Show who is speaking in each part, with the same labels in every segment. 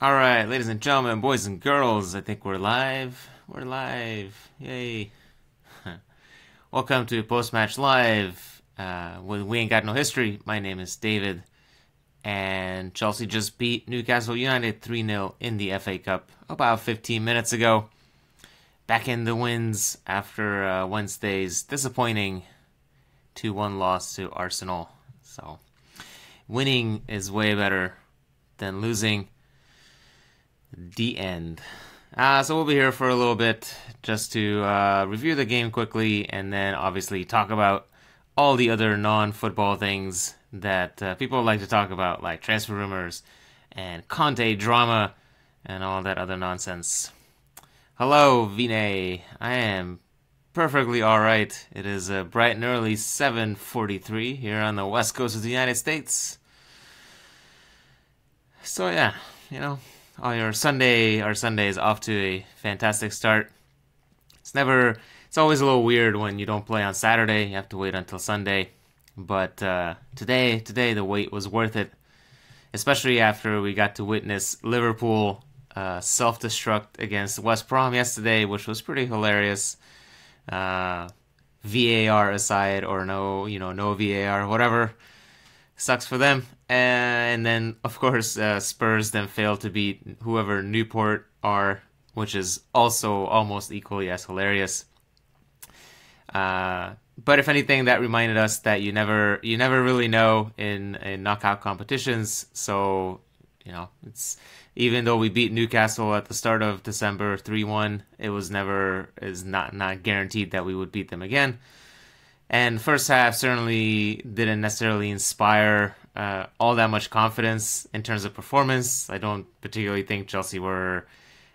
Speaker 1: All right, ladies and gentlemen, boys and girls, I think we're live. We're live. Yay. Welcome to Post Match Live. When we ain't got no history. My name is David. And Chelsea just beat Newcastle United 3-0 in the FA Cup about 15 minutes ago. Back in the wins after Wednesday's disappointing 2-1 loss to Arsenal. So, winning is way better than losing. The end. So we'll be here for a little bit just to review the game quickly and then obviously talk about all the other non-football things that people like to talk about, like transfer rumors and Conte drama and all that other nonsense. Hello, Vinay. I am perfectly alright. It is a bright and early 7:43 here on the west coast of the United States. So yeah, our Sunday is off to a fantastic start. It's always a little weird when you don't play on Saturday. You have to wait until Sunday. But today the wait was worth it, especially after we got to witness Liverpool self-destruct against West Brom yesterday, which was pretty hilarious. VAR aside, or no VAR, whatever. Sucks for them. And then, of course, Spurs then failed to beat whoever Newport are, which is also almost equally as hilarious. But if anything, that reminded us that you never really know in knockout competitions. So, it's even though we beat Newcastle at the start of December 3-1, is not guaranteed that we would beat them again. And first half certainly didn't necessarily inspire all that much confidence in terms of performance. I don't particularly think Chelsea were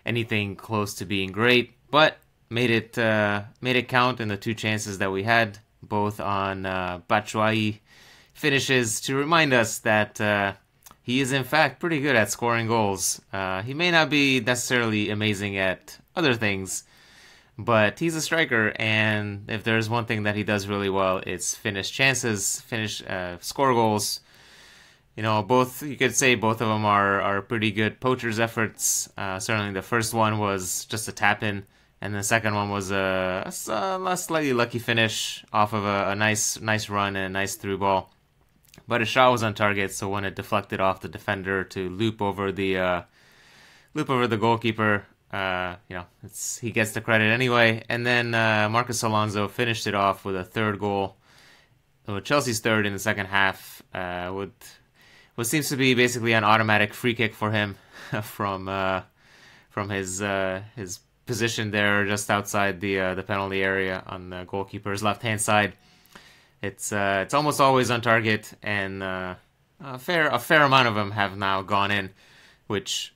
Speaker 1: anything close to being great, but made it count in the two chances that we had, both on Batshuayi finishes, to remind us that he is in fact pretty good at scoring goals. He may not be necessarily amazing at other things, but he's a striker, and if there's one thing that he does really well, it's finish chances, score goals. You could say both of them are pretty good poachers' efforts. Certainly the first one was just a tap-in, and the second one was a slightly lucky finish off of a nice run and a nice through ball. But his shot was on target, so when it deflected off the defender to loop over the goalkeeper, he gets the credit anyway. And then Marcos Alonso finished it off with a third goal, Chelsea's third in the second half, with what seems to be basically an automatic free kick for him from his position there just outside the penalty area on the goalkeeper's left hand side. It's almost always on target, and a fair amount of them have now gone in, which,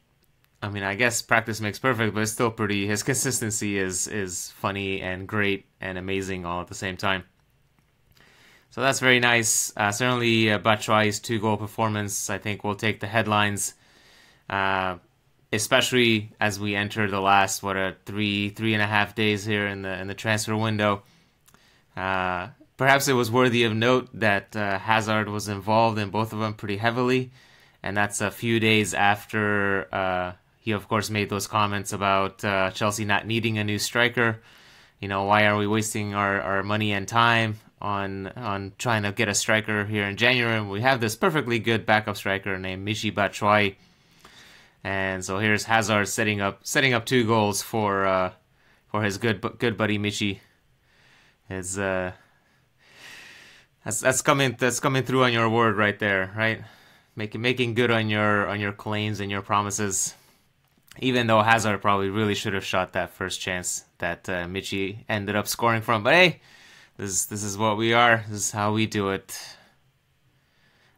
Speaker 1: I mean, I guess practice makes perfect, but it's still pretty. His consistency is funny and great and amazing all at the same time. So that's very nice. Certainly, Batshuayi's 2-goal performance, I think, will take the headlines, especially as we enter the last 3.5 days here in the transfer window. Perhaps it was worthy of note that Hazard was involved in both of them pretty heavily, and that's a few days after he, of course, made those comments about Chelsea not needing a new striker. Why are we wasting our money and time on trying to get a striker here in January? We have this perfectly good backup striker named Michy Batshuayi, and so here's Hazard setting up 2 goals for his good buddy Michy. That's coming through on your word right there, right? Making good on your claims and your promises. Even though Hazard probably really should have shot that first chance that Michy ended up scoring from. But hey, this is what we are. This is how we do it.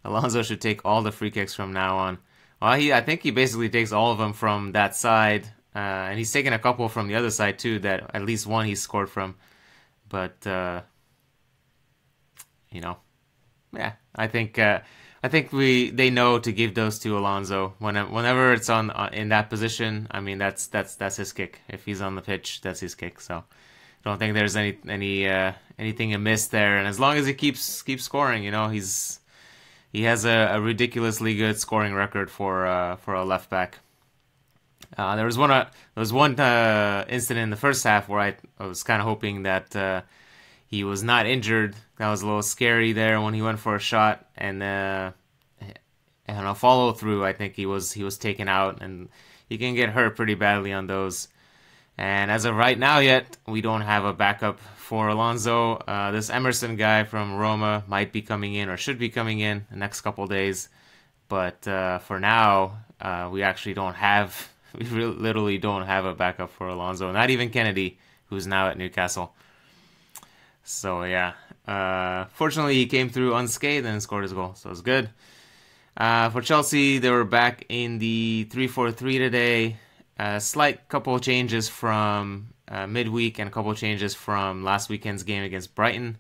Speaker 1: Alonso should take all the free kicks from now on. Well, I think he basically takes all of them from that side. And he's taken a couple from the other side too, that at least one he scored from. But, yeah, I think they know to give those to Alonso whenever it's in that position. I mean, that's his kick. If he's on the pitch, that's his kick. So I don't think there's anything amiss there. And as long as he keeps scoring, he has a ridiculously good scoring record for a left back. There was one incident in the first half where I was kind of hoping that he was not injured. That was a little scary there when he went for a shot, and a follow through. I think he was taken out, and he can get hurt pretty badly on those. And as of right now, yet we don't have a backup for Alonso. This Emerson guy from Roma might be coming in or should be coming in the next couple days, but for now, we actually don't have. We literally don't have a backup for Alonso. Not even Kennedy, who's now at Newcastle. So yeah, fortunately he came through unscathed and scored his goal, so it's good. For Chelsea, they were back in the 3-4-3 today. A slight couple of changes from midweek and a couple of changes from last weekend's game against Brighton.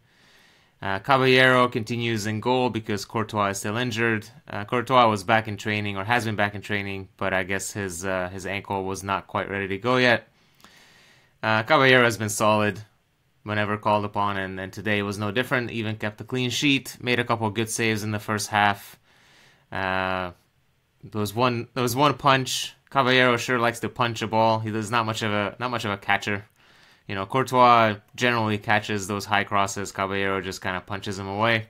Speaker 1: Caballero continues in goal because Courtois is still injured. Courtois was back in training, or has been back in training, but I guess his ankle was not quite ready to go yet. Caballero has been solid whenever called upon, and today was no different. Even kept a clean sheet, made a couple of good saves in the first half. There was one punch. Caballero sure likes to punch a ball. He's not much of a catcher. You know, Courtois generally catches those high crosses. Caballero just kind of punches them away.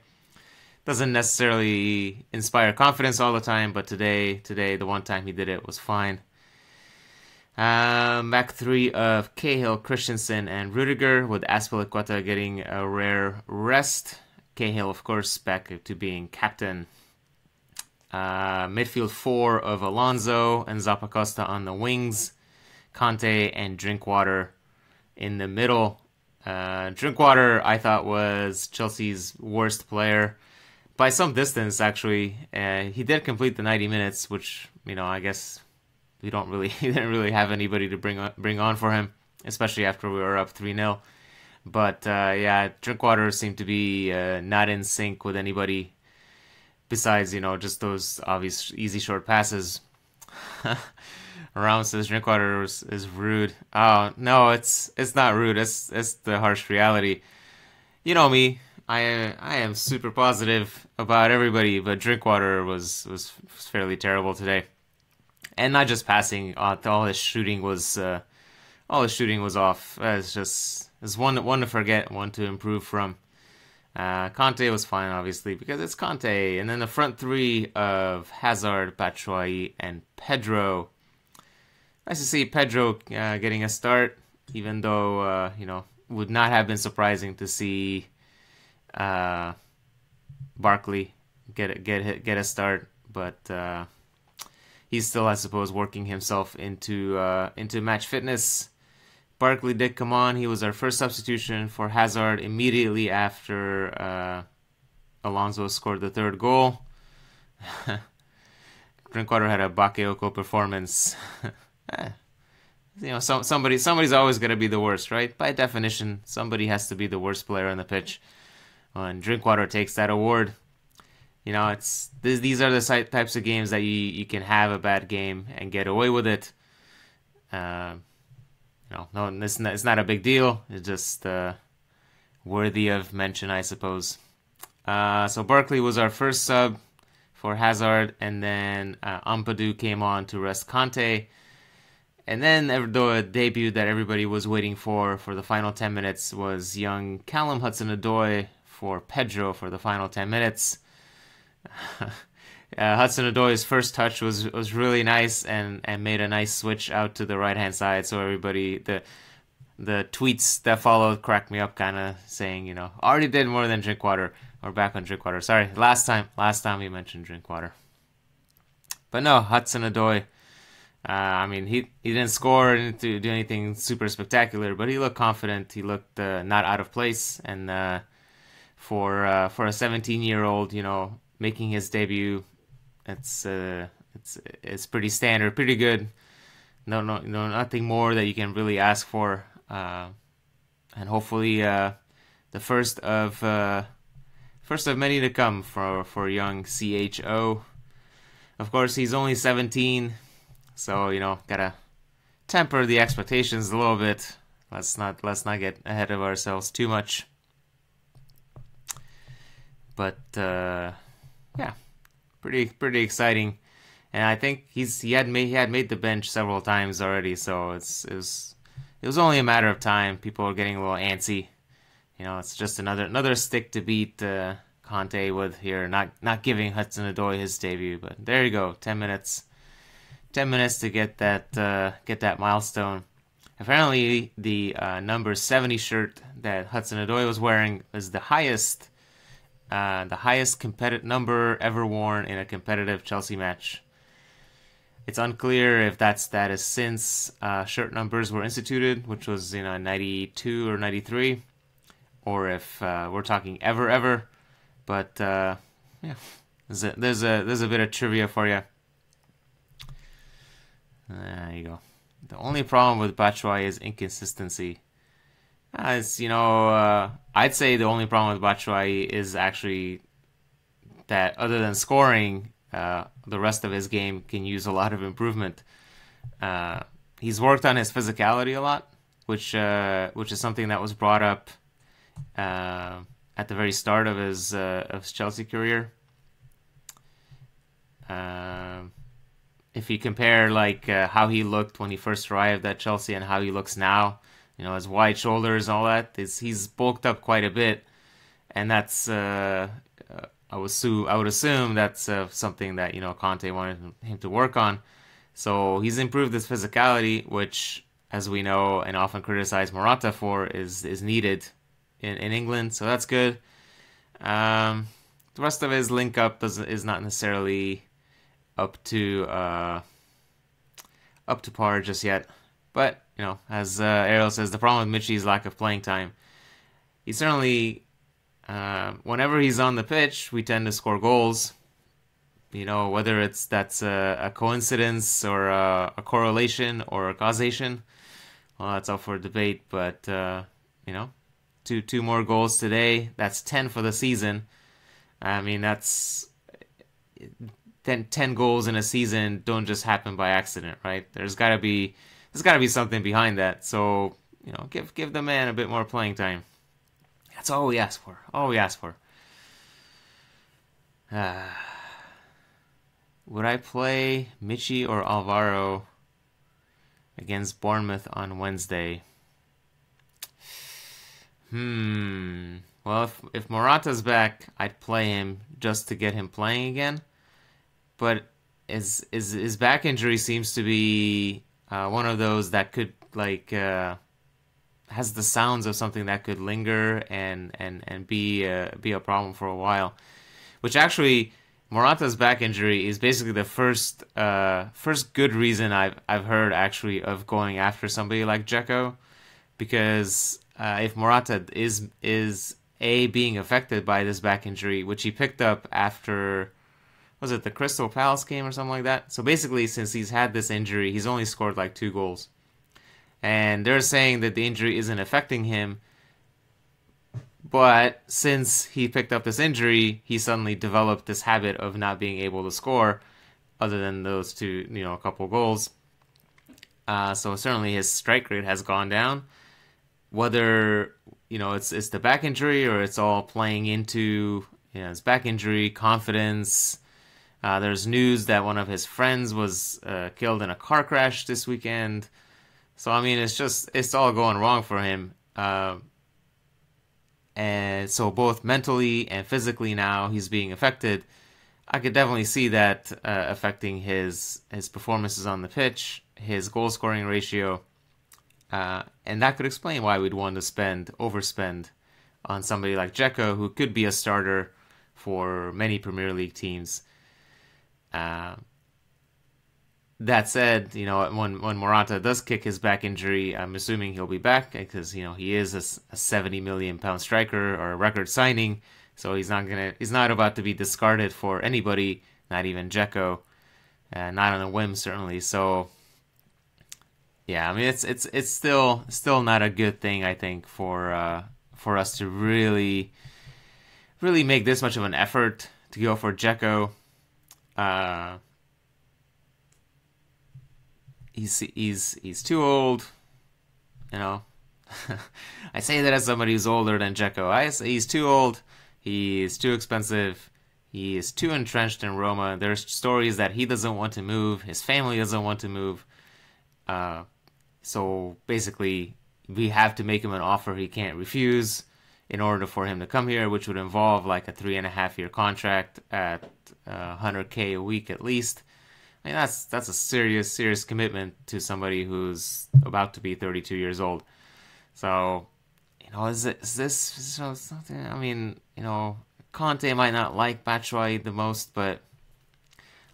Speaker 1: Doesn't necessarily inspire confidence all the time, but today, the one time he did it was fine. Back three of Cahill, Christensen, and Rudiger, with Azpilicueta getting a rare rest. Cahill, of course, back to being captain. Midfield four of Alonso and Zappacosta on the wings. Conte and Drinkwater in the middle. Drinkwater, I thought, was Chelsea's worst player by some distance, actually. He did complete the 90 minutes, which, I guess he didn't really have anybody to bring on for him, especially after we were up 3-0. But yeah, Drinkwater seemed to be not in sync with anybody besides, just those obvious easy short passes. Ramos says Drinkwater is rude. Oh no, it's not rude. It's the harsh reality. You know me. I am super positive about everybody, but Drinkwater was fairly terrible today, and not just passing. All his shooting was off. It's one to forget, one to improve from. Conte was fine, obviously, because it's Conte, and then the front three of Hazard, Batshuayi, and Pedro. Nice to see Pedro getting a start, even though would not have been surprising to see Barkley get a start, but he's still, I suppose, working himself into match fitness. Barkley did come on. He was our first substitution for Hazard immediately after Alonso scored the third goal. Drinkwater had a Bakayoko performance. Somebody's always going to be the worst, right? By definition, somebody has to be the worst player on the pitch. And Drinkwater takes that award. These are the types of games that you can have a bad game and get away with it. No, it's not a big deal. It's just worthy of mention, I suppose. So Barkley was our first sub for Hazard, and then Ampadu came on to rest Conte. And then the debut that everybody was waiting for the final 10 minutes was young Callum Hudson-Odoi for Pedro for the final 10 minutes. Hudson-Odoi's first touch was really nice and made a nice switch out to the right-hand side. So everybody, the tweets that followed cracked me up, kind of saying, already did more than Drinkwater, or back on Drinkwater. Sorry, last time we mentioned Drinkwater. But no, Hudson-Odoi. He didn't score or do anything super spectacular, but he looked confident. He looked not out of place, and for a 17-year-old, making his debut, it's pretty standard, pretty good. No, nothing more that you can really ask for, and hopefully the first of many to come for young CHO. Of course, he's only 17. So, gotta temper the expectations a little bit. Let's not get ahead of ourselves too much. But yeah, pretty exciting. and I think he had made the bench several times already. So it was only a matter of time. People are getting a little antsy. It's just another stick to beat Conte with here. Not giving Hudson-Odoi his debut, but there you go. 10 minutes to get that milestone. Apparently, the number 70 shirt that Hudson-Odoi was wearing is the highest competitive number ever worn in a competitive Chelsea match. It's unclear if that status since shirt numbers were instituted, which was 92 or 93, or if we're talking ever. But yeah, there's a bit of trivia for you. There you go. The only problem with Batshuayi is inconsistency. I'd say the only problem with Batshuayi is actually that other than scoring, the rest of his game can use a lot of improvement. He's worked on his physicality a lot, which is something that was brought up at the very start of his Chelsea career. If you compare how he looked when he first arrived at Chelsea and how he looks now, his wide shoulders and all that, he's bulked up quite a bit, and that's I would assume that's something that Conte wanted him to work on. So he's improved his physicality, which, as we know and often criticize Morata for, is needed in England. So that's good. The rest of his link up is not necessarily up to par just yet. But as Ariel says, the problem with Michy is lack of playing time. He certainly, whenever he's on the pitch, we tend to score goals. Whether that's a coincidence or a correlation or a causation, well, that's up for debate. But two more goals today. That's 10 for the season. I mean, that's 10 goals in a season don't just happen by accident, right? There's got to be something behind that. So give the man a bit more playing time. That's all we ask for. Would I play Michy or Alvaro against Bournemouth on Wednesday? Well, if Morata's back, I'd play him just to get him playing again. But his back injury seems to be one of those that could has the sounds of something that could linger and be a problem for a while. Which actually, Morata's back injury is basically the first good reason I've heard actually of going after somebody like Dzeko, because if Morata is being affected by this back injury, which he picked up after, was it the Crystal Palace game or something like that? So basically, since he's had this injury, he's only scored 2 goals. And they're saying that the injury isn't affecting him, but since he picked up this injury, he suddenly developed this habit of not being able to score other than those two, a couple goals. So certainly his strike rate has gone down. Whether, it's the back injury or it's all playing into his back injury, confidence. There's news that one of his friends was killed in a car crash this weekend. So, I mean, it's all going wrong for him. And so both mentally and physically now he's being affected. I could definitely see that affecting his performances on the pitch, his goal scoring ratio. And that could explain why we'd want to overspend on somebody like Dzeko, who could be a starter for many Premier League teams. That said, when Morata does kick his back injury, I'm assuming he'll be back because he is a £70 million striker or a record signing, so he's not about to be discarded for anybody, not even Dzeko, not on a whim certainly. So yeah, I mean it's still not a good thing, I think, for us to really make this much of an effort to go for Dzeko. He's too old, I say that as somebody who's older than Dzeko. I say he's too old. He's too expensive. He is too entrenched in Roma. There's stories that he doesn't want to move. His family doesn't want to move. So basically, we have to make him an offer he can't refuse in order for him to come here, which would involve like a 3.5 year contract at 100K a week at least. I mean, that's a serious commitment to somebody who's about to be 32 years old. So, is this something? I mean, Conte might not like Batshuayi the most, but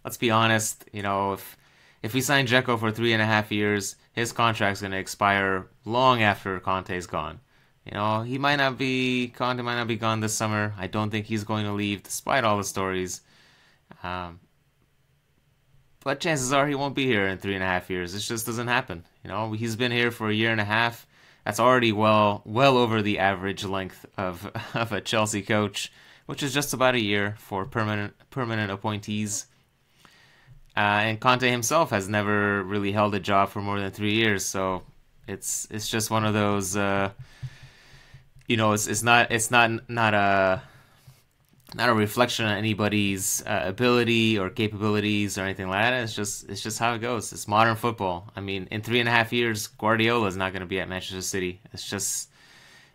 Speaker 1: let's be honest. If we sign Dzeko for 3.5 years, his contract's going to expire long after Conte's gone. Conte might not be gone this summer. I don't think he's going to leave, despite all the stories. But chances are he won't be here in 3.5 years. It just doesn't happen. He's been here for a year and a half. That's already well over the average length of a Chelsea coach, which is just about a year for permanent appointees. And Conte himself has never really held a job for more than 3 years, so it's just one of those. It's not a reflection on anybody's ability or capabilities or anything like that. It's just how it goes. It's modern football. I mean, in 3.5 years, Guardiola is not going to be at Manchester City.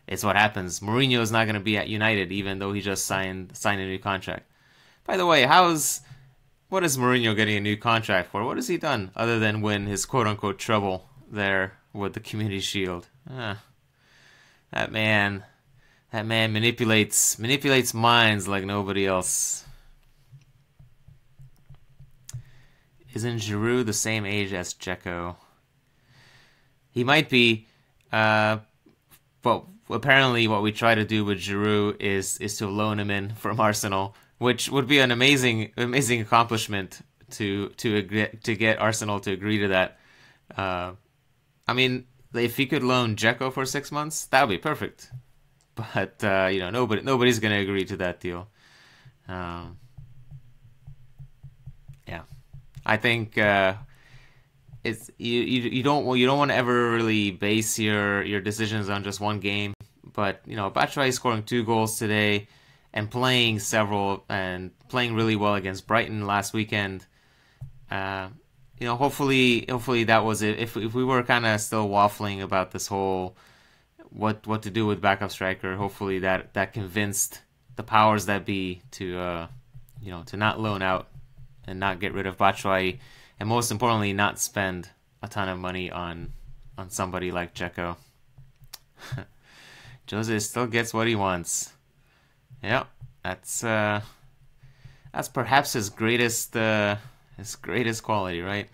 Speaker 1: It's what happens. Mourinho is not going to be at United, even though he just signed a new contract. By the way, what is Mourinho getting a new contract for? What has he done other than win his quote-unquote trouble there with the Community Shield? That man manipulates minds like nobody else. Isn't Giroud the same age as Dzeko? He might be, but apparently what we try to do with Giroud is to loan him in from Arsenal, which would be an amazing accomplishment to get Arsenal to agree to that. I mean, if he could loan Dzeko for 6 months, that would be perfect. But nobody's going to agree to that deal. Yeah, I think it's you don't want to ever really base your decisions on just one game. But Batshuayi scoring 2 goals today and playing really well against Brighton last weekend. Hopefully that was it. If we were kind of still waffling about this whole what to do with backup striker, hopefully that convinced the powers that be to not loan out and not get rid of Batshuayi, and most importantly not spend a ton of money on somebody like Dzeko. Jose still gets what he wants. Yeah, that's perhaps his greatest quality, right?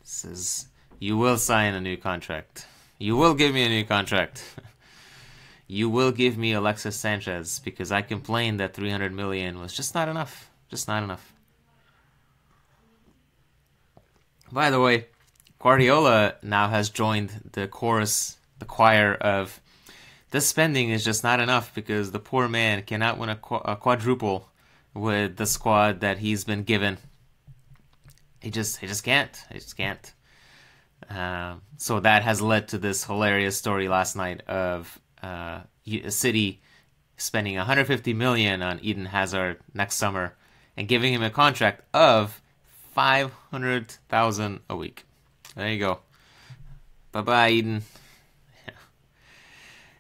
Speaker 1: Says, you will sign a new contract. You will give me a new contract. You will give me Alexis Sanchez, because I complained that 300 million was just not enough. Just not enough. By the way, Guardiola now has joined the choir of this spending is just not enough, because the poor man cannot win a quadruple with the squad that he's been given. He just can't. He just can't. So that has led to this hilarious story last night of City spending 150 million on Eden Hazard next summer and giving him a contract of 500,000 a week. There you go. Bye bye, Eden.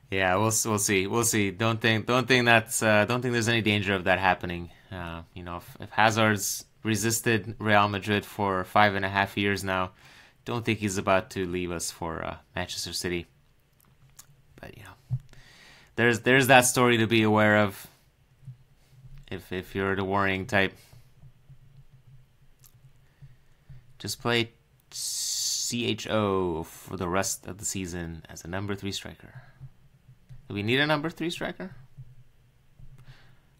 Speaker 1: Yeah, we'll see. We'll see. Don't think there's any danger of that happening. If Hazard's resisted Real Madrid for 5.5 years now, don't think he's about to leave us for Manchester City. But there's that story to be aware of. If you're the worrying type, just play CHO for the rest of the season as a number 3 striker. Do we need a number 3 striker?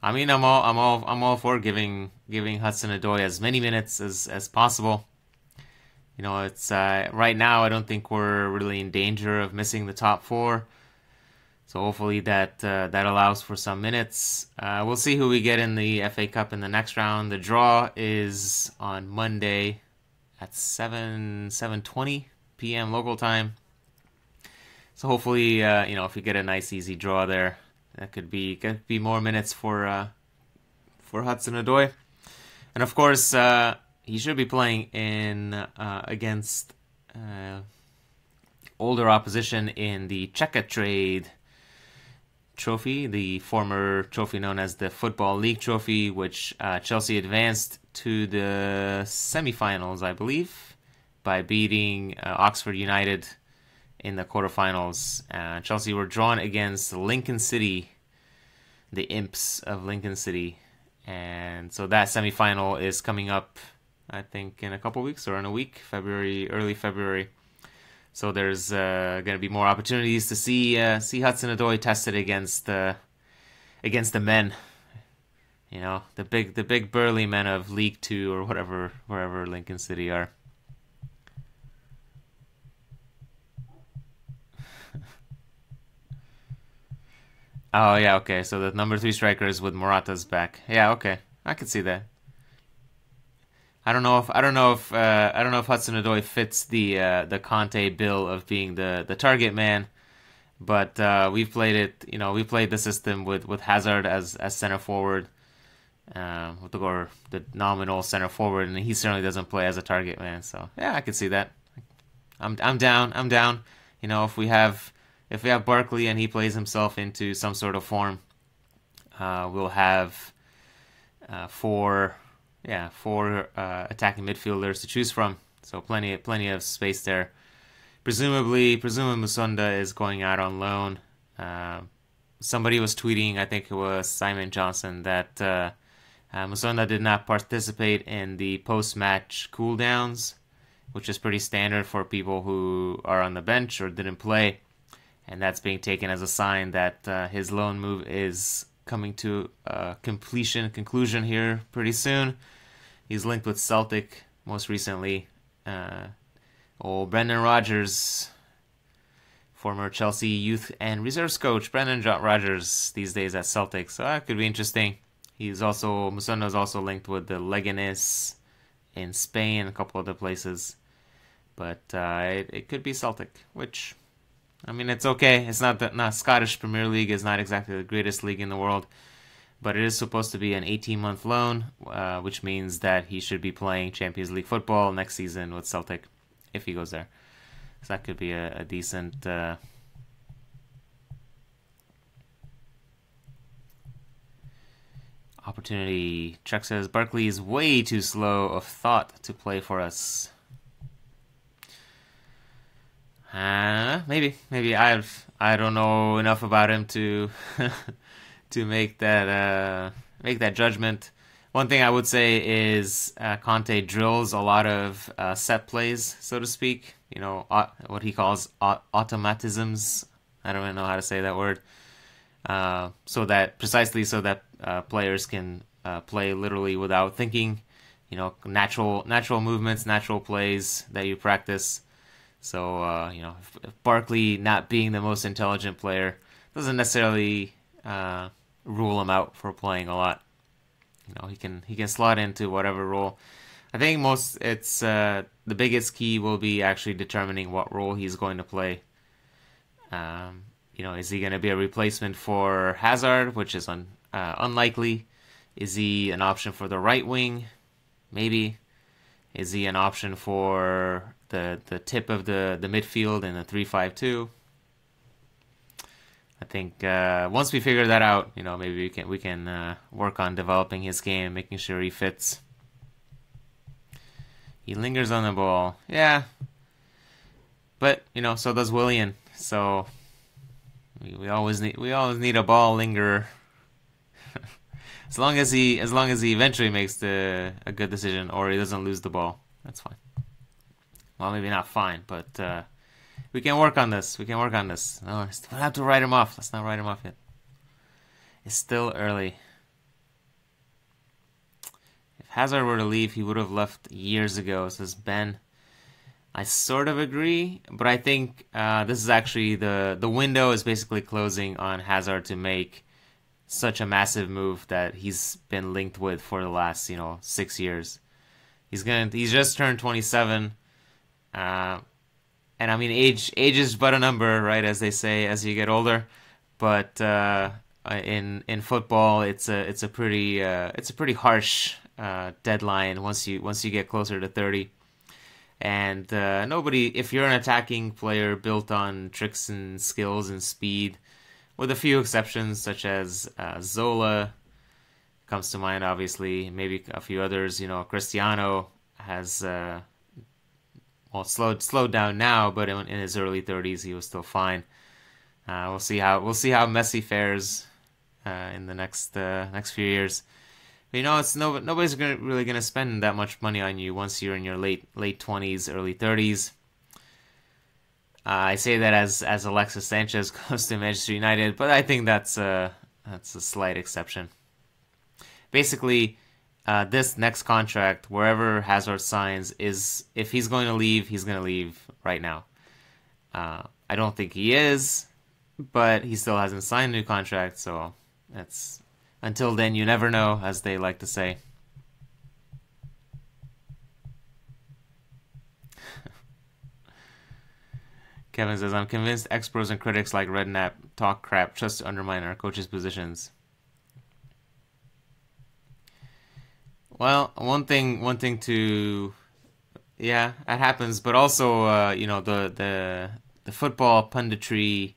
Speaker 1: I mean, I'm all for giving Hudson-Odoi as many minutes as possible. It's right now I don't think we're really in danger of missing the top 4. So hopefully that allows for some minutes. We'll see who we get in the FA Cup in the next round. The draw is on Monday at 7:20 p.m. local time. So hopefully, if we get a nice easy draw there, that could be more minutes for for Hudson-Odoi. And of course, he should be playing in against older opposition in the Checkatrade Trophy, the former trophy known as the Football League Trophy, which Chelsea advanced to the semi-finals, I believe, by beating Oxford United in the quarterfinals. Chelsea were drawn against Lincoln City, the Imps of Lincoln City. And so that semi-final is coming up, I think, in a couple weeks or in a week, early February. So there's going to be more opportunities to see Hudson-Odoi tested against the men, you know, the big burly men of League Two or wherever Lincoln City are. Oh yeah, okay. So the number 3 striker is with Morata's back. Yeah, okay, I could see that. I don't know if Hudson-Odoi fits the Conte bill of being the target man, but we've played it. You know, we played the system with Hazard as center forward, the nominal center forward, and he certainly doesn't play as a target man. So yeah, I could see that. I'm down. I'm down. You know, if we have Barkley and he plays himself into some sort of form, we'll have four attacking midfielders to choose from. So plenty of space there. Presumably Musonda is going out on loan. Somebody was tweeting, I think it was Simon Johnson, that Musonda did not participate in the post-match cooldowns, which is pretty standard for people who are on the bench or didn't play. And that's being taken as a sign that his loan move is coming to conclusion here pretty soon. He's linked with Celtic most recently. Old Brendan Rodgers, former Chelsea youth and reserves coach, Brendan Rodgers these days at Celtic. So that could be interesting. Musonda is also linked with the Leganés in Spain, a couple other places. But it could be Celtic, which, I mean, it's okay. It's not Scottish Premier League is not exactly the greatest league in the world, but it is supposed to be an 18-month loan, which means that he should be playing Champions League football next season with Celtic if he goes there. So that could be a decent opportunity. Chuck says Barkley is way too slow of thought to play for us. Maybe I don't know enough about him to to make that judgment. One thing I would say is Conte drills a lot of set plays, so to speak. You know, what he calls automatisms. I don't even know how to say that word. So that players can play literally without thinking. You know, natural movements, natural plays that you practice. So, you know, if Barkley not being the most intelligent player doesn't necessarily rule him out for playing a lot. You know, he can slot into whatever role. I think the biggest key will be actually determining what role he's going to play. You know, is he going to be a replacement for Hazard, which is unlikely? Is he an option for the right wing? Maybe. Is he an option for the tip of the midfield in the 3-5-2? I think once we figure that out, you know, maybe we can work on developing his game, making sure he fits. He lingers on the ball, yeah, but you know, so does Willian. So we always need a ball lingerer. As long as he eventually makes a good decision or he doesn't lose the ball, that's fine. Well, maybe not fine, but we can work on this. We don't have to write him off. Let's not write him off yet. It's still early. If Hazard were to leave, he would have left years ago, says Ben. I sort of agree, but I think this is actually the window is basically closing on Hazard to make such a massive move that he's been linked with for the last 6 years. He's just turned 27, and I mean age is but a number, right? As they say, as you get older. But in football, it's a pretty harsh deadline once you get closer to 30. And nobody, if you're an attacking player built on tricks and skills and speed, with a few exceptions such as Zola comes to mind, obviously, maybe a few others. You know, Cristiano has slowed down now, but in his early 30s he was still fine. We'll see how Messi fares in the next few years. But, you know, nobody's really gonna spend that much money on you once you're in your late 20s, early 30s. I say that as Alexis Sanchez goes to Manchester United, but I think that's a slight exception. Basically, this next contract, wherever Hazard signs, is if he's going to leave, he's going to leave right now. I don't think he is, but he still hasn't signed a new contract, so that's until then you never know, as they like to say. Kevin says, I'm convinced ex-pros and critics like Redknapp talk crap just to undermine our coaches' positions. Well, one thing to, yeah, that happens, but also, you know, the football punditry,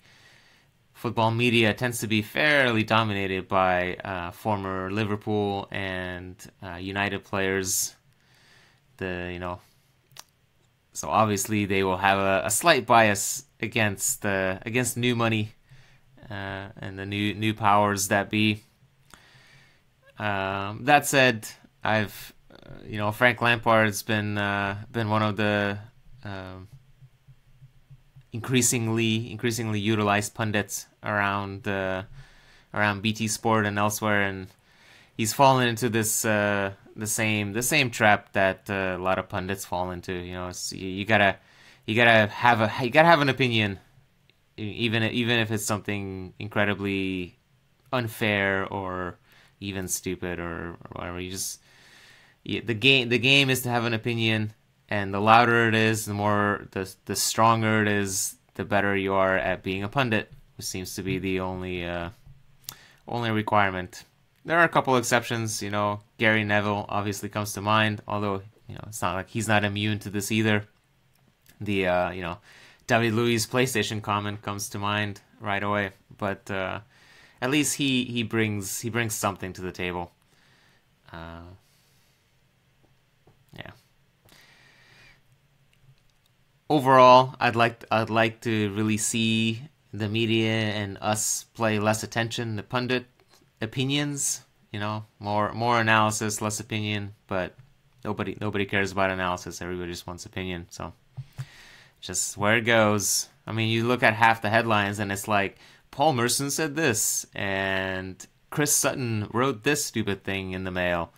Speaker 1: football media tends to be fairly dominated by former Liverpool and United players. You know, so obviously they will have a slight bias against new money and the new powers that be. That said, you know, Frank Lampard's been one of the increasingly utilized pundits around BT Sport and elsewhere, and he's fallen into this the same trap that a lot of pundits fall into. You know, you gotta have an opinion, even if it's something incredibly unfair or even stupid or whatever. The game is to have an opinion, and the louder it is, the stronger it is, the better you are at being a pundit, which seems to be the only requirement. There are a couple exceptions. You know, Gary Neville obviously comes to mind, although, you know, it's not like he's not immune to this either. The you know, David Luiz PlayStation comment comes to mind right away, but at least he brings something to the table. Yeah. Overall, I'd like to really see the media and us pay less attention to pundit opinions. You know, more analysis, less opinion. But nobody cares about analysis. Everybody just wants opinion. So just where it goes. I mean, you look at half the headlines and it's like, Paul Merson said this, and Chris Sutton wrote this stupid thing in the mail,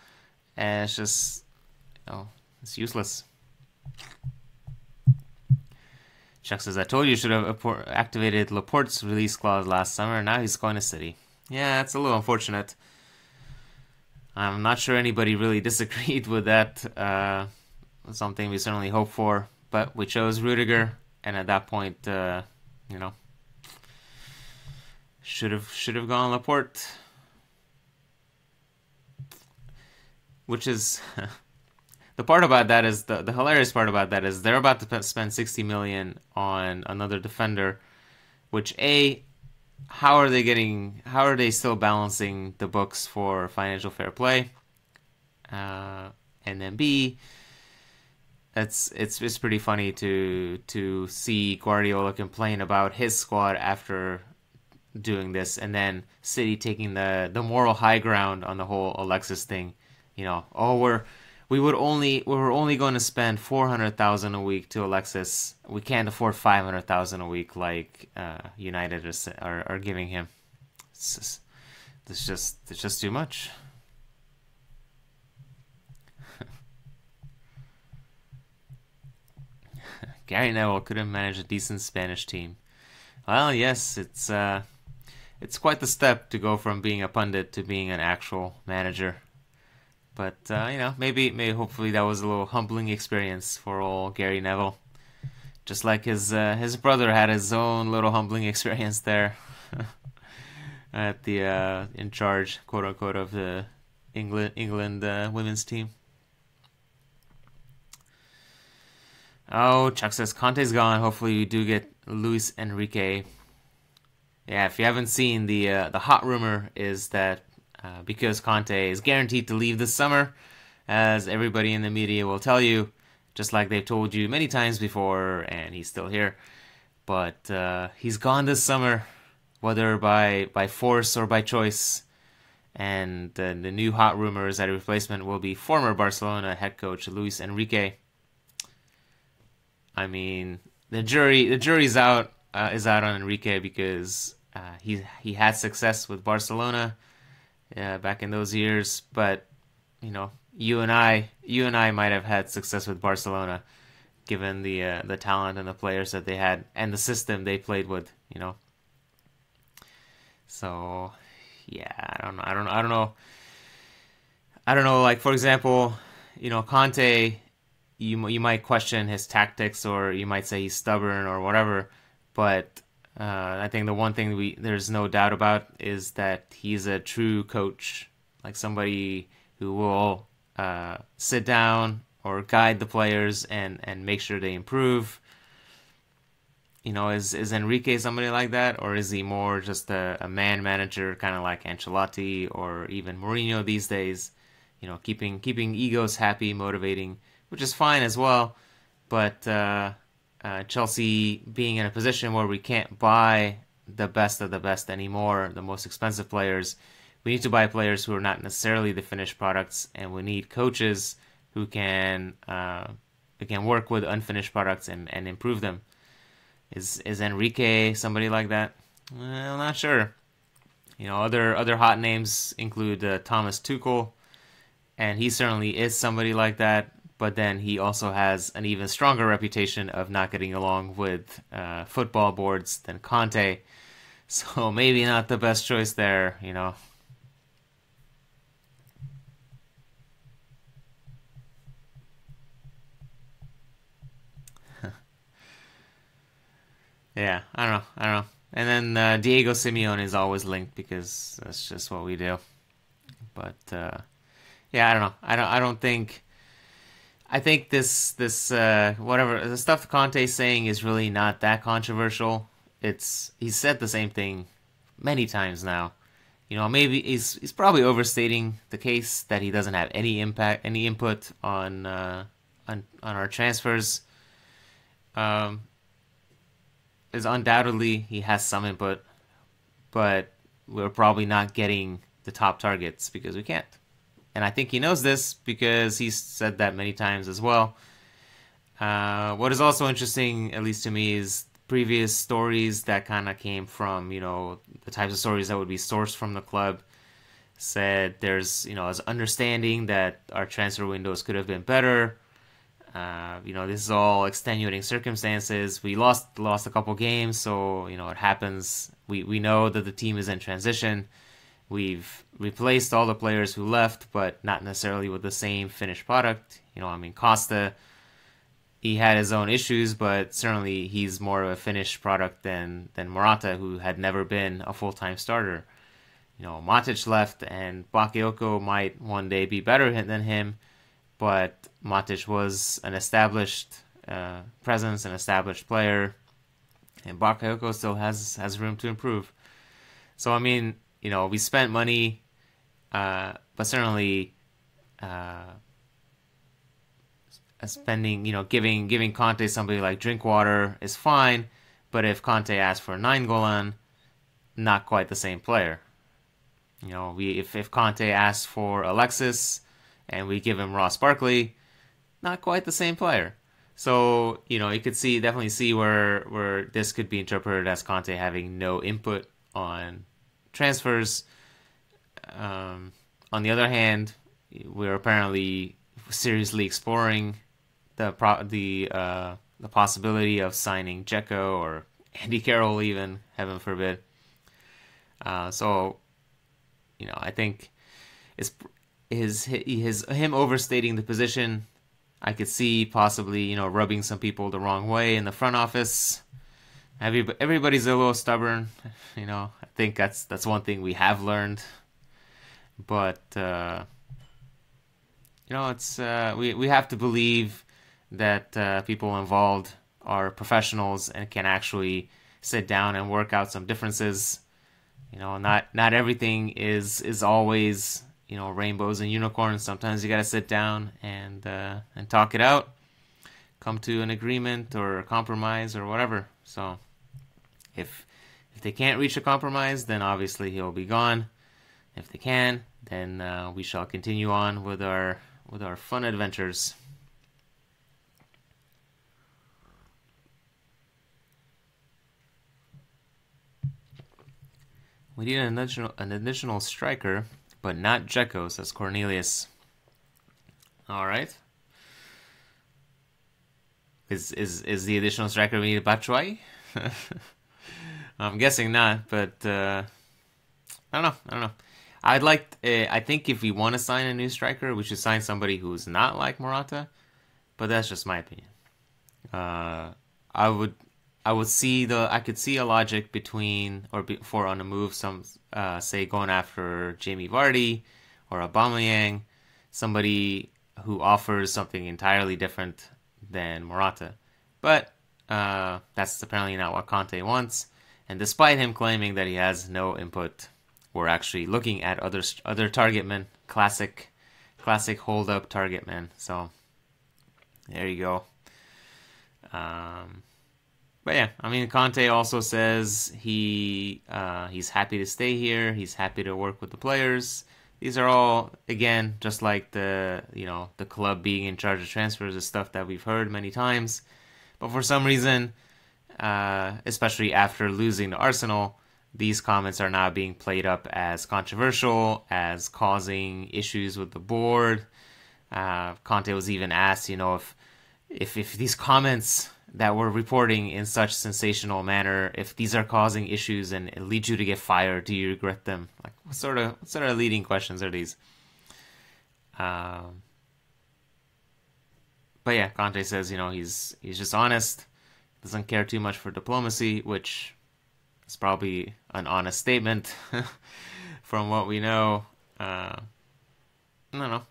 Speaker 1: and it's just, you know, it's useless. Chuck says, I told you should have activated Laporte's release clause last summer. Now he's going to City. Yeah, it's a little unfortunate. I'm not sure anybody really disagreed with that. Something we certainly hoped for, but we chose Rudiger, and at that point, you know, should have gone Laporte, which is the part about that is the hilarious part about that is they're about to spend 60 million on another defender, which how are they still balancing the books for financial fair play, and then B, it's pretty funny to see Guardiola complain about his squad after doing this, and then City taking the moral high ground on the whole Alexis thing. You know, we were only going to spend 400,000 a week to Alexis. We can't afford 500,000 a week like United are giving him. It's just too much. Gary Neville couldn't manage a decent Spanish team. Well, yes, it's quite the step to go from being a pundit to being an actual manager. But, you know, maybe hopefully that was a little humbling experience for old Gary Neville. Just like his brother had his own little humbling experience there. at the in charge, quote unquote, of the England women's team. Oh, Chuck says Conte's gone. Hopefully, we do get Luis Enrique. Yeah, if you haven't seen, the hot rumor is that because Conte is guaranteed to leave this summer, as everybody in the media will tell you, just like they've told you many times before, and he's still here. But he's gone this summer, whether by force or by choice. And the new hot rumor is that a replacement will be former Barcelona head coach Luis Enrique. I mean, the jury's out is out on Enrique because he had success with Barcelona back in those years, but you and I might have had success with Barcelona given the talent and the players that they had and the system they played with. So yeah, I don't know. Like, for example, Conte. You might question his tactics, or you might say he's stubborn or whatever, but I think the one thing there's no doubt about is that he's a true coach, like somebody who will sit down or guide the players and make sure they improve. Is Enrique somebody like that, or is he more just a man manager, kind of like Ancelotti or even Mourinho these days? Keeping egos happy, motivating, which is fine as well. But Chelsea being in a position where we can't buy the best of the best anymore, the most expensive players, we need to buy players who are not necessarily the finished products, and we need coaches who can work with unfinished products and improve them. Is Enrique somebody like that? Well, not sure. Other hot names include Thomas Tuchel, and he certainly is somebody like that. But then he also has an even stronger reputation of not getting along with football boards than Conte. So maybe not the best choice there, Yeah, I don't know. And then Diego Simeone is always linked because that's just what we do. But yeah, I don't know. I don't think. I think this whatever the stuff Conte's saying is really not that controversial. He's said the same thing many times now. Maybe he's probably overstating the case that he doesn't have any input on our transfers. Is undoubtedly he has some input, but we're probably not getting the top targets because we can't. And I think he knows this because he's said that many times as well. What is also interesting, at least to me, is previous stories that kind of came from, the types of stories that would be sourced from the club. Said there's, as understanding that our transfer windows could have been better. This is all extenuating circumstances. We lost a couple games, so, it happens. We know that the team is in transition. We've replaced all the players who left, but not necessarily with the same finished product. Costa, he had his own issues, but certainly he's more of a finished product than Morata, who had never been a full-time starter. Matic left, and Bakayoko might one day be better than him, but Matic was an established presence, an established player, and Bakayoko still has room to improve. So, we spent money, but certainly spending, giving Conte somebody like Drinkwater is fine, but if Conte asks for Nainggolan, not quite the same player. If Conte asks for Alexis and we give him Ross Barkley, not quite the same player. So, you could definitely see where this could be interpreted as Conte having no input on transfers. On the other hand, we're apparently seriously exploring the possibility of signing Dzeko or Andy Carroll, even, heaven forbid. So, I think it's him overstating the position. I could see possibly, rubbing some people the wrong way in the front office. Everybody's a little stubborn, I think that's one thing we have learned. But it's we have to believe that people involved are professionals and can actually sit down and work out some differences. Not everything is always rainbows and unicorns. Sometimes you got to sit down and talk it out, come to an agreement or a compromise or whatever. So if they can't reach a compromise, then obviously he'll be gone. If they can, then we shall continue on with our fun adventures. We need an additional striker, but not Dzeko, says Cornelius. All right. Is the additional striker we need Batshuayi? I'm guessing not, but I don't know. I think if we want to sign a new striker, we should sign somebody who's not like Morata, but that's just my opinion. I could see a logic between for on a move, say going after Jamie Vardy or Aubameyang, somebody who offers something entirely different than Morata. But that's apparently not what Conte wants. And despite him claiming that he has no input, we're actually looking at other target men, classic hold up target men. So there you go. But yeah, I mean, Conte also says he's happy to stay here. He's happy to work with the players. These are all, again, just like the club being in charge of transfers is stuff that we've heard many times. But for some reason, especially after losing to Arsenal, these comments are now being played up as controversial, as causing issues with the board. Conte was even asked, if these comments that we're reporting in such sensational manner, if these are causing issues and it leads you to get fired, do you regret them? Like, what sort of leading questions are these? But yeah, Conte says, he's just honest, doesn't care too much for diplomacy, which is probably an honest statement from what we know. I don't know.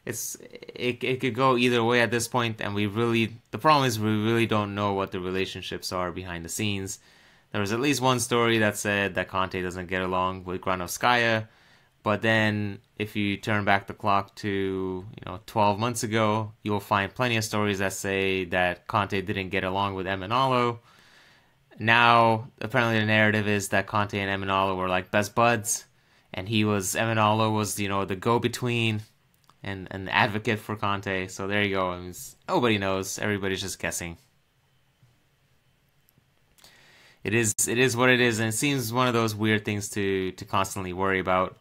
Speaker 1: It could go either way at this point, and the problem is we really don't know what the relationships are behind the scenes. There was at least one story that said that Conte doesn't get along with Granovskaya, but then if you turn back the clock to 12 months ago, you'll find plenty of stories that say that Conte didn't get along with Emenalo. Now apparently the narrative is that Conte and Emenalo were like best buds, and Emenalo was the go-between and an advocate for Conte. So there you go. Nobody knows. Everybody's just guessing. It is what it is, and it seems one of those weird things to constantly worry about.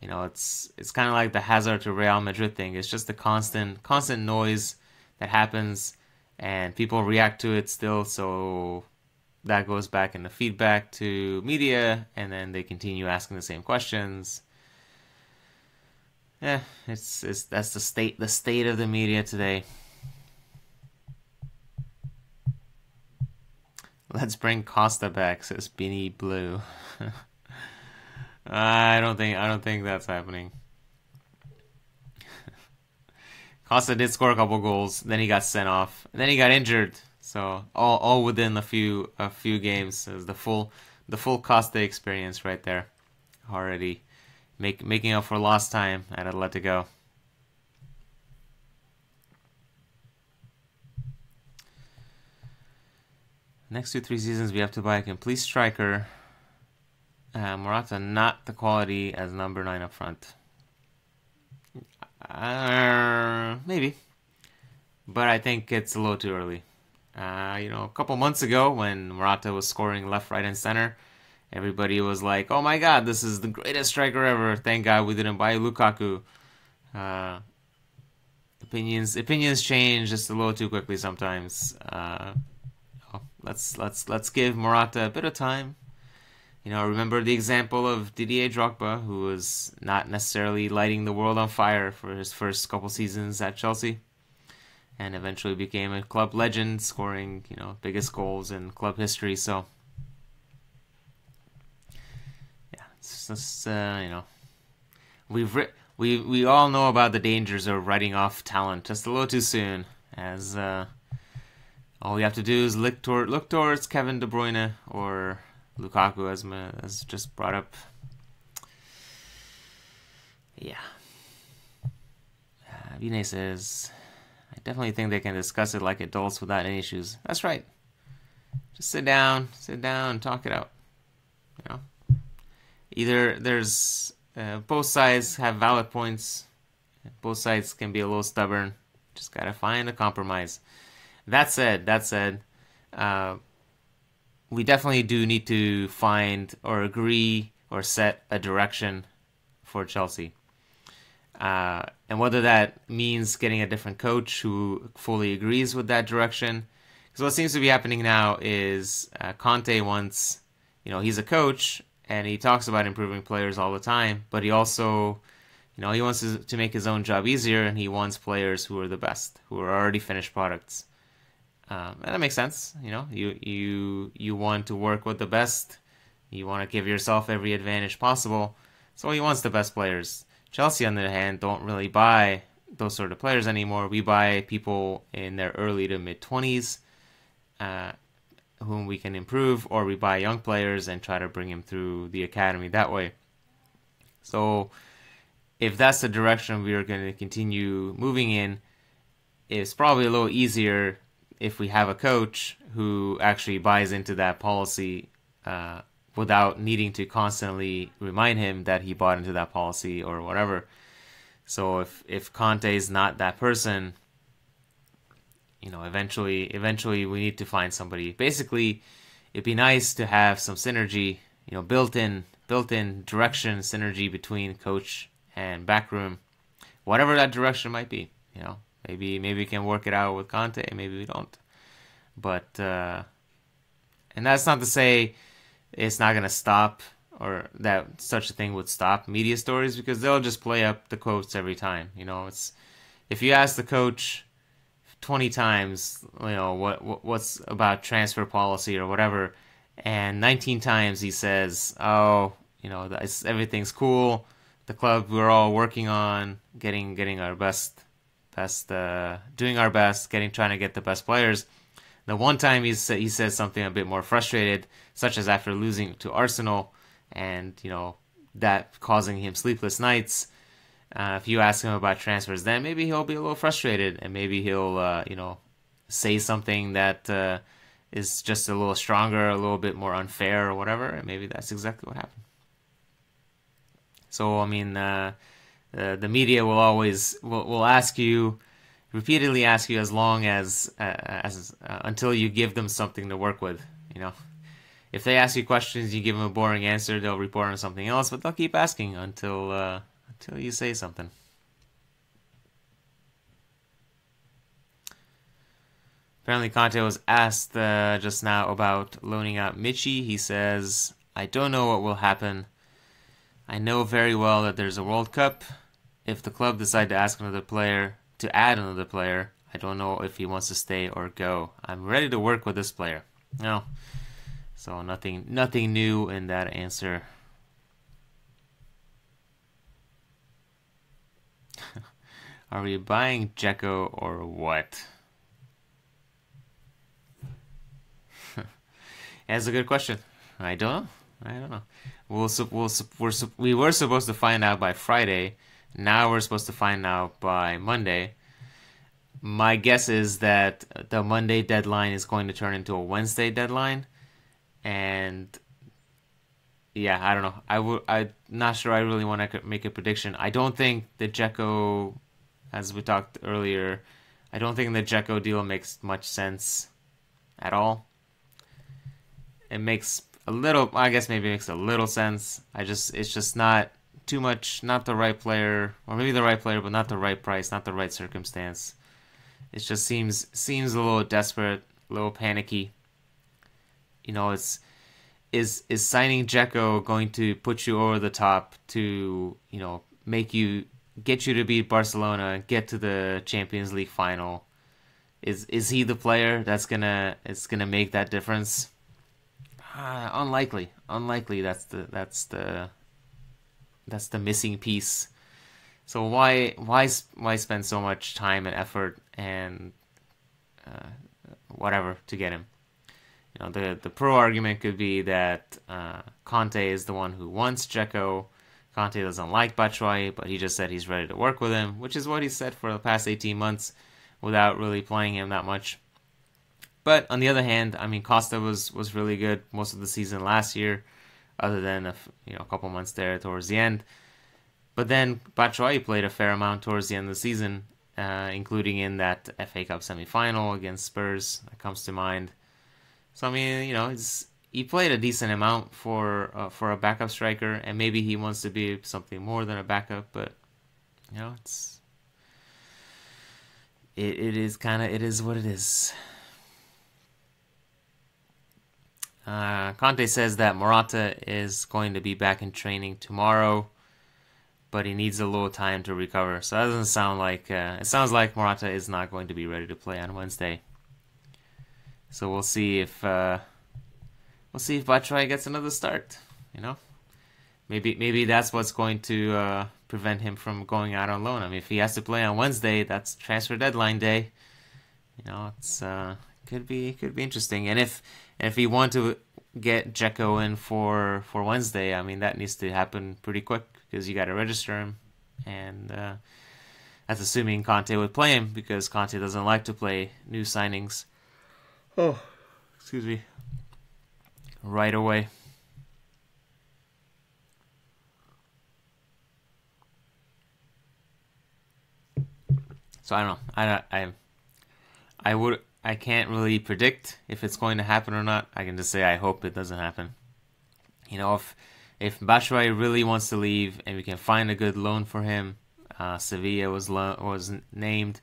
Speaker 1: It's kind of like the Hazard to Real Madrid thing. It's just the constant noise that happens, and people react to it still. So that goes back in the feedback to media, and then they continue asking the same questions. Yeah, that's the state of the media today. Let's bring Costa back, says Beanie Blue. I don't think that's happening. Costa did score a couple goals, then he got sent off, and then he got injured. So all within a few games. Is the full Costa experience right there already. Making up for lost time at Atletico. Next 2-3 seasons, we have to buy a complete striker. Morata, not the quality as number 9 up front. Maybe. But I think it's a little too early. A couple months ago when Morata was scoring left, right, and center, everybody was like, "Oh my God, this is the greatest striker ever! Thank God we didn't buy Lukaku." Opinions change just a little too quickly sometimes. Let's give Morata a bit of time. Remember the example of Didier Drogba, who was not necessarily lighting the world on fire for his first couple seasons at Chelsea, and eventually became a club legend, scoring biggest goals in club history. So yeah, it's just we all know about the dangers of writing off talent just a little too soon, as all we have to do is look towards Kevin De Bruyne or Lukaku, as just brought up. Yeah. Vinay says, I definitely think they can discuss it like adults without any issues. That's right. Just sit down, and talk it out. Either there's both sides have valid points. Both sides can be a little stubborn. Just gotta find a compromise. That said, we definitely do need to find or agree or set a direction for Chelsea. And whether that means getting a different coach who fully agrees with that direction. Because what seems to be happening now is Conte wants, he's a coach and he talks about improving players all the time, but he also, he wants to make his own job easier, and he wants players who are the best, who are already finished products. And that makes sense. You want to work with the best. You want to give yourself every advantage possible. So he wants the best players. Chelsea, on the other hand, don't really buy those sort of players anymore. We buy people in their early to mid-20s whom we can improve, or we buy young players and try to bring him through the academy that way. So if that's the direction we are going to continue moving in, it's probably a little easier if we have a coach who actually buys into that policy without needing to constantly remind him that he bought into that policy or whatever. So if Conte is not that person, eventually we need to find somebody. Basically, it'd be nice to have some synergy, built-in direction synergy between coach and backroom, whatever that direction might be. Maybe we can work it out with Conte, maybe we don't. But and that's not to say it's not going to stop, or that such a thing would stop media stories, because they'll just play up the quotes every time. It's, if you ask the coach 20 times, what's about transfer policy or whatever, and 19 times he says, everything's cool. The club, we're all working on getting our best, doing our best, trying to get the best players. The one time he says something a bit more frustrated, such as after losing to Arsenal, and that causing him sleepless nights. If you ask him about transfers, then maybe he'll be a little frustrated, and maybe he'll say something that is just a little stronger, a little bit more unfair, or whatever. And maybe that's exactly what happened. So the media will always will repeatedly ask you as long as until you give them something to work with. If they ask you questions, you give them a boring answer, they'll report on something else, but they'll keep asking until you say something. Apparently, Conte was asked just now about loaning out Michy. He says, "I don't know what will happen. I know very well that there's a World Cup. If the club decide to add another player, I don't know if he wants to stay or go. I'm ready to work with this player." No. So nothing new in that answer. Are we buying Dzeko or what? That's a good question. I don't know. We were supposed to find out by Friday. Now we're supposed to find out by Monday. My guess is that the Monday deadline is going to turn into a Wednesday deadline. And yeah, I don't know. I'm not sure I really want to make a prediction. I don't think the Dzeko, as we talked earlier, I don't think the Dzeko deal makes much sense at all. It makes a little, I guess maybe it makes a little sense. It's just not too much, not the right player, or maybe the right player, but not the right price, not the right circumstance. It just seems a little desperate, a little panicky. Is signing Dzeko going to put you over the top to, get you to beat Barcelona, get to the Champions League final? Is he the player that's gonna make that difference? Unlikely. That's the missing piece. So why spend so much time and effort and whatever to get him? You know, the pro argument could be that Conte is the one who wants Dzeko. Conte doesn't like Batshuayi, but he just said he's ready to work with him, which is what he said for the past 18 months without really playing him that much. But on the other hand, I mean, Costa was really good most of the season last year, other than a couple months there towards the end. But then Batshuayi played a fair amount towards the end of the season, including in that FA Cup semi-final against Spurs. That comes to mind. So I mean, he played a decent amount for a backup striker, and maybe he wants to be something more than a backup. But it is what it is. Conte says that Morata is going to be back in training tomorrow, but he needs a little time to recover. So that doesn't sound like it sounds like Morata is not going to be ready to play on Wednesday. So we'll see if Batshuayi gets another start. Maybe that's what's going to prevent him from going out on loan. I mean, if he has to play on Wednesday, that's transfer deadline day. It's could be interesting. And if you want to get Dzeko in for Wednesday, I mean that needs to happen pretty quick because you got to register him, and that's assuming Conte would play him because Conte doesn't like to play new signings. Oh, excuse me. Right away. So I don't know. I can't really predict if it's going to happen or not. I can just say I hope it doesn't happen. If Batshuayi really wants to leave and we can find a good loan for him, Sevilla was named.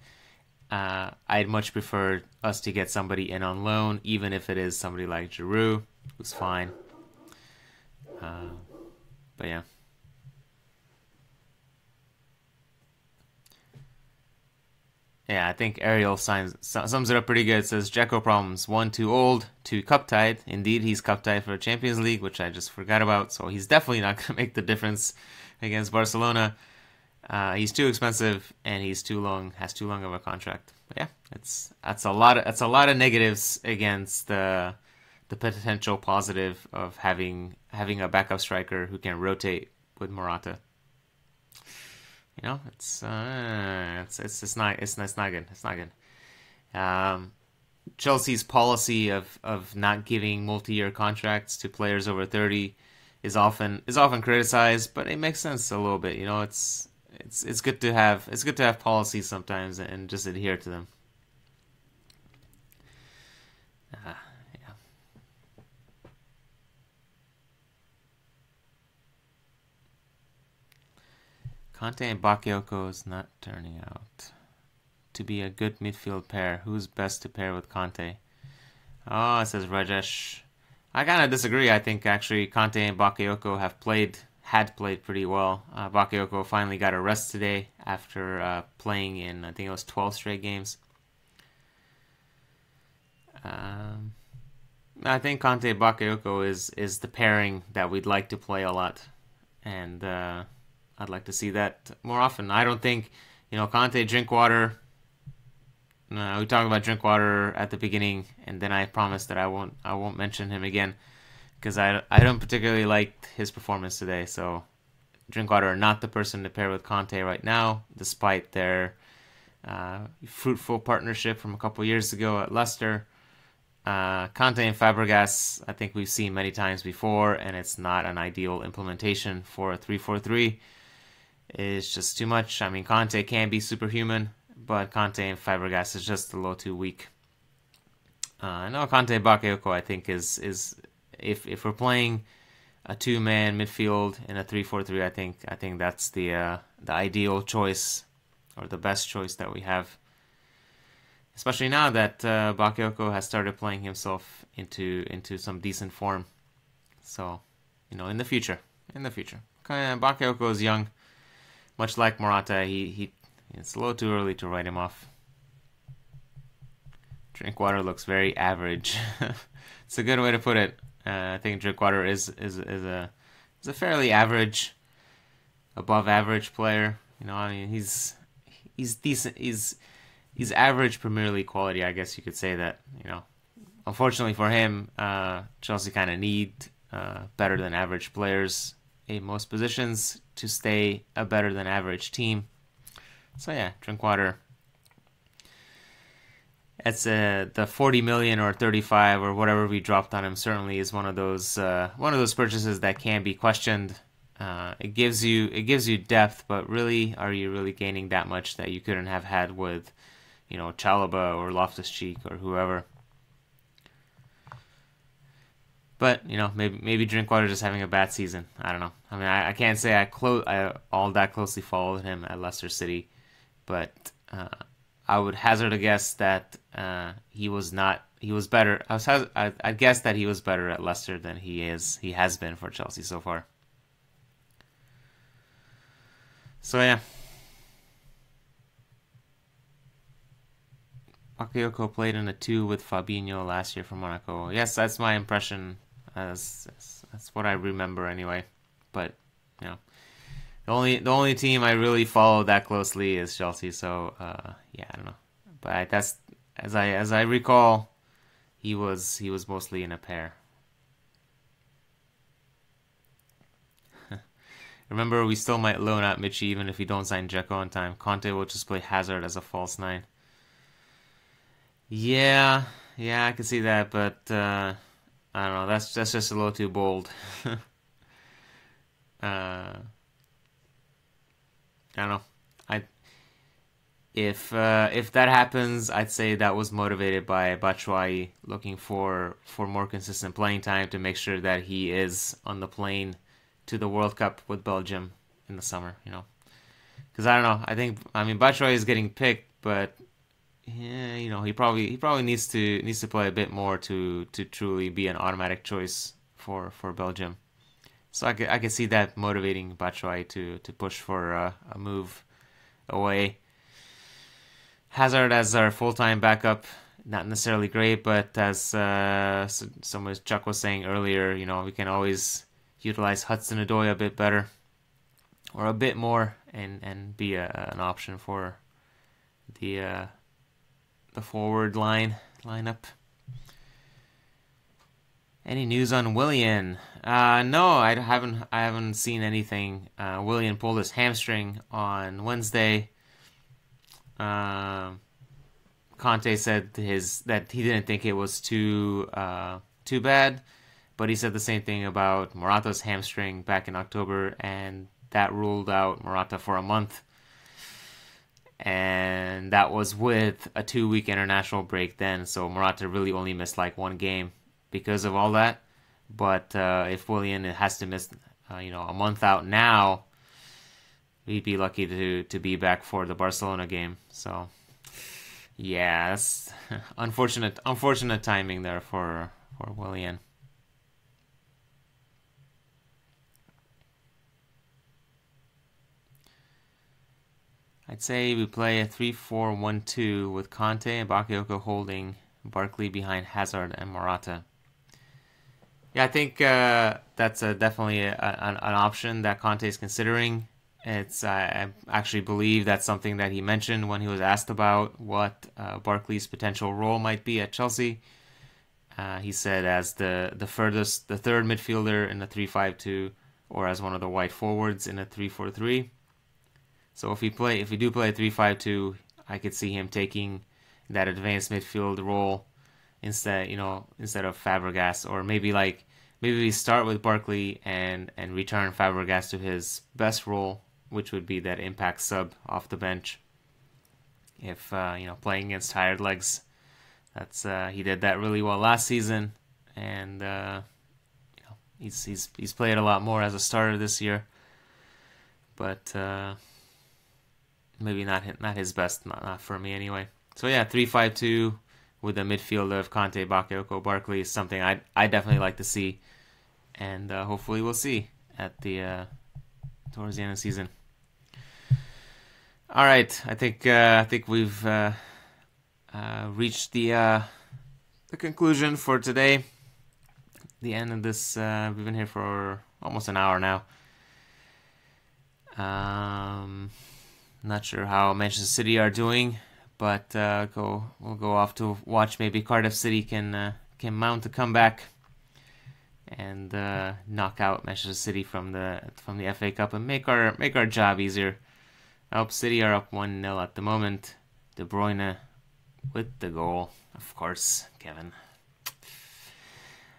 Speaker 1: I'd much prefer us to get somebody in on loan, even if it is somebody like Giroud, who's fine. But yeah. Yeah, I think Ariel sums it up pretty good. It says, Dzeko problems. 1, too old. 2, cup-tied. Indeed, he's cup-tied for a Champions League, which I just forgot about. So he's definitely not going to make the difference against Barcelona. He's too expensive, and has too long of a contract. But yeah, that's a lot of negatives against the potential positive of having a backup striker who can rotate with Morata. It's not good. It's not good. Chelsea's policy of not giving multi-year contracts to players over 30 is often criticized, but it makes sense a little bit. It's good to have policies sometimes and just adhere to them. Yeah. Conte and Bakayoko is not turning out to be a good midfield pair. Who's best to pair with Conte? Oh, it says Rajesh. I kind of disagree. I think actually Conte and Bakayoko had played pretty well. Bakayoko finally got a rest today after playing in, I think it was 12 straight games. I think Conte and Bakayoko is the pairing that we'd like to play a lot. And I'd like to see that more often. I don't think, Conte, Drinkwater. We talked about Drinkwater at the beginning, and then I promised that I won't mention him again because I don't particularly like his performance today. So Drinkwater are not the person to pair with Conte right now, despite their fruitful partnership from a couple years ago at Leicester. Conte and Fabregas, I think we've seen many times before, and it's not an ideal implementation for a 3-4-3. It's just too much. I mean, Conte can be superhuman, but Conte and Fabregas is just a little too weak. No, Conte Bakayoko, I think, is if we're playing a two-man midfield in a 3-4-3, I think that's the ideal choice or the best choice that we have. Especially now that Bakayoko has started playing himself into some decent form. So, in the future. Bakayoko is young. Much like Morata, it's a little too early to write him off. Drinkwater looks very average. It's a good way to put it. I think Drinkwater is a fairly average, above average player. You know, I mean, he's decent. He's average Premier League quality, I guess you could say that. You know, unfortunately for him, Chelsea kind of need better than average players in most positions to stay a better than average team. So yeah, Drinkwater. It's the 40 million or 35 or whatever we dropped on him certainly is one of those purchases that can be questioned. It gives you depth, but really, are you really gaining that much that you couldn't have had with, you know, Chalobah or Loftus-Cheek or whoever? But you know, maybe Drinkwater just having a bad season. I don't know. I mean, I can't say I all that closely followed him at Leicester City, but I would hazard a guess that he was better. I'd guess that he was better at Leicester than he has been for Chelsea so far. So yeah. Bakayoko played in a 2 with Fabinho last year for Monaco. Yes, that's my impression. That's what I remember anyway. But you know, the only team I really follow that closely is Chelsea. So yeah, I don't know. But that's as I recall, he was mostly in a pair. Remember, we still might loan out Michy even if we don't sign Dzeko in time. Conte will just play Hazard as a false 9. Yeah, I can see that, but I don't know. That's just a little too bold. I don't know. If that happens, I'd say that was motivated by Batshuayi looking for more consistent playing time to make sure that he is on the plane to the World Cup with Belgium in the summer. You know, because I don't know. I mean Batshuayi is getting picked, but yeah, you know, he probably needs to play a bit more to truly be an automatic choice for Belgium. So I could see that motivating Batshuayi to push for a move away. Hazard as our full-time backup, not necessarily great, but as someone Chuck was saying earlier, you know, we can always utilize Hudson-Odoi a bit better or a bit more and be an option for the forward lineup. Any news on Willian? No, I haven't seen anything. Willian pulled his hamstring on Wednesday. Conte said that he didn't think it was too bad, but he said the same thing about Morata's hamstring back in October, and that ruled out Morata for a month. And that was with a 2-week international break then, so Morata really only missed like one game because of all that. But if Willian has to miss, a month out now, we'd be lucky to be back for the Barcelona game. So, yeah, that's unfortunate timing there for Willian. I'd say we play a 3-4-1-2 with Conte and Bakayoko holding Barkley behind Hazard and Morata. Yeah, I think that's definitely an option that Conte is considering. I actually believe that's something that he mentioned when he was asked about what Barkley's potential role might be at Chelsea. He said as the third midfielder in the 3-5-2 or as one of the wide forwards in a 3-4-3. So if we do play a 3-5-2, I could see him taking that advanced midfield role instead of Fabregas, or maybe we start with Barkley and return Fabregas to his best role, which would be that impact sub off the bench. If playing against tired legs, that's he did that really well last season, and he's played a lot more as a starter this year, but maybe not his best, not for me anyway. So yeah, 3-5-2 with a midfield of Conte, Bakayoko, Barkley is something I definitely like to see, and hopefully we'll see at the towards the end of the season. All right, I think we've reached the conclusion for today. The end of this. We've been here for almost an hour now. Not sure how Manchester City are doing, but we'll go off to watch maybe Cardiff City can mount a comeback and knock out Manchester City from the FA Cup and make our job easier. I hope City are up 1-0 at the moment. De Bruyne with the goal, of course, Kevin.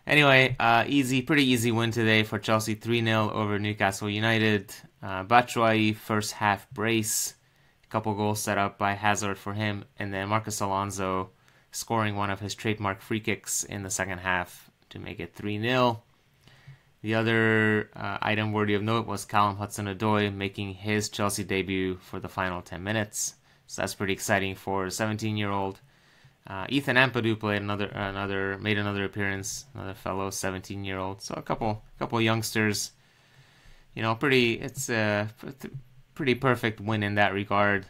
Speaker 1: Anyway, pretty easy win today for Chelsea, 3-0 over Newcastle United. Batshuayi first half brace, a couple goals set up by Hazard for him, and then Marcos Alonso scoring one of his trademark free kicks in the second half to make it 3-0. The other item worthy of note was Callum Hudson-Odoi making his Chelsea debut for the final 10 minutes. So that's pretty exciting for a 17-year-old. Ethan Ampadu made another appearance, another fellow 17-year-old. So a couple youngsters. It's a pretty perfect win in that regard.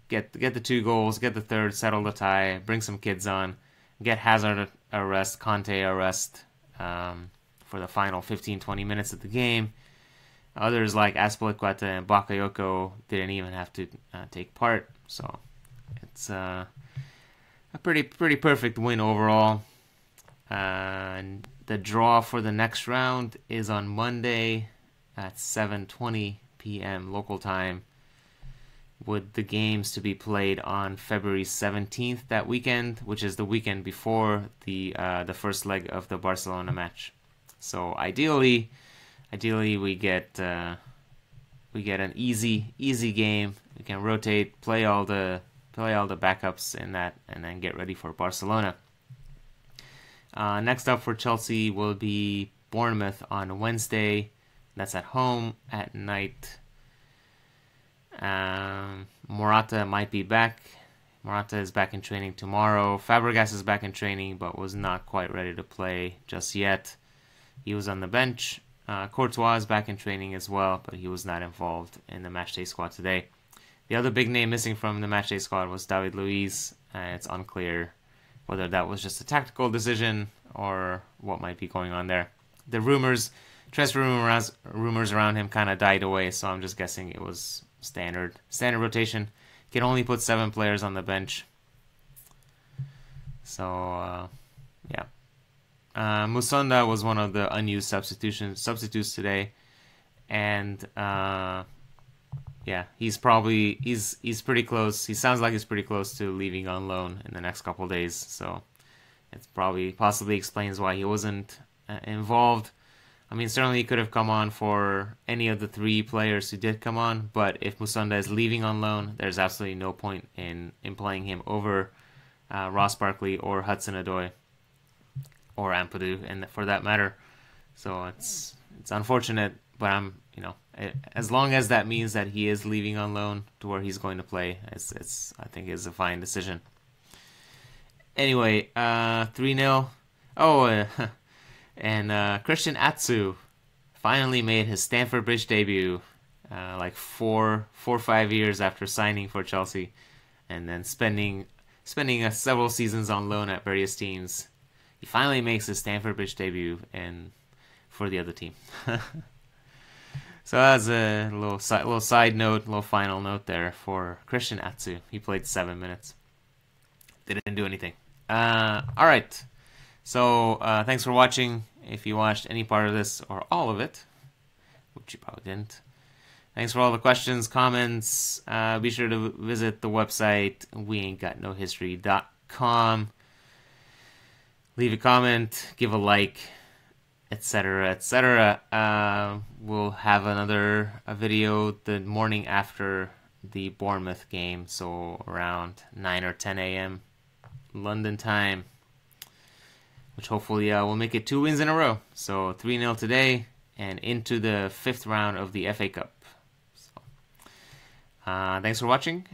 Speaker 1: Get the 2 goals, get the third, settle the tie, bring some kids on, get Hazard a rest, Conte a rest for the final 15-20 minutes of the game. Others like Azpilicueta and Bakayoko didn't even have to take part, so it's a pretty perfect win overall. And the draw for the next round is on Monday at 7:20 p.m. local time, with the games to be played on February 17th that weekend, which is the weekend before the first leg of the Barcelona match. So ideally we get an easy game. We can rotate, play all the backups in that, and then get ready for Barcelona. Next up for Chelsea will be Bournemouth on Wednesday. That's at home at night. Morata might be back. Morata is back in training tomorrow. Fabregas is back in training, but was not quite ready to play just yet. He was on the bench. Courtois is back in training as well, but he was not involved in the matchday squad today. The other big name missing from the matchday squad was David Luiz. It's unclear whether that was just a tactical decision or what might be going on there. The transfer rumors around him kind of died away, so I'm just guessing it was standard rotation. Can only put 7 players on the bench. So, yeah. Musonda was one of the unused substitutes today, and yeah, he's pretty close. He sounds like he's pretty close to leaving on loan in the next couple days. So it's possibly explains why he wasn't involved. I mean, certainly he could have come on for any of the 3 players who did come on, but if Musonda is leaving on loan, there's absolutely no point in playing him over Ross Barkley or Hudson-Odoi or Ampadu, and for that matter. So it's unfortunate, but as long as that means that he is leaving on loan to where he's going to play, I think is a fine decision. Anyway, 3-0. And Christian Atsu finally made his Stamford Bridge debut, like 4 or 5 years after signing for Chelsea, and then spending several seasons on loan at various teams. He finally makes his Stamford Bridge debut for the other team. So that's a little side note, little final note there for Christian Atsu. He played 7 minutes. Didn't do anything. All right. So thanks for watching. If you watched any part of this or all of it, which you probably didn't, thanks for all the questions, comments. Be sure to visit the website weaintgotnohistory.com. Leave a comment, give a like, etc., etc. We'll have a video the morning after the Bournemouth game, so around 9 or 10 a.m. London time, which hopefully will make it 2 wins in a row. So 3-0 today and into the 5th round of the FA Cup. So, thanks for watching.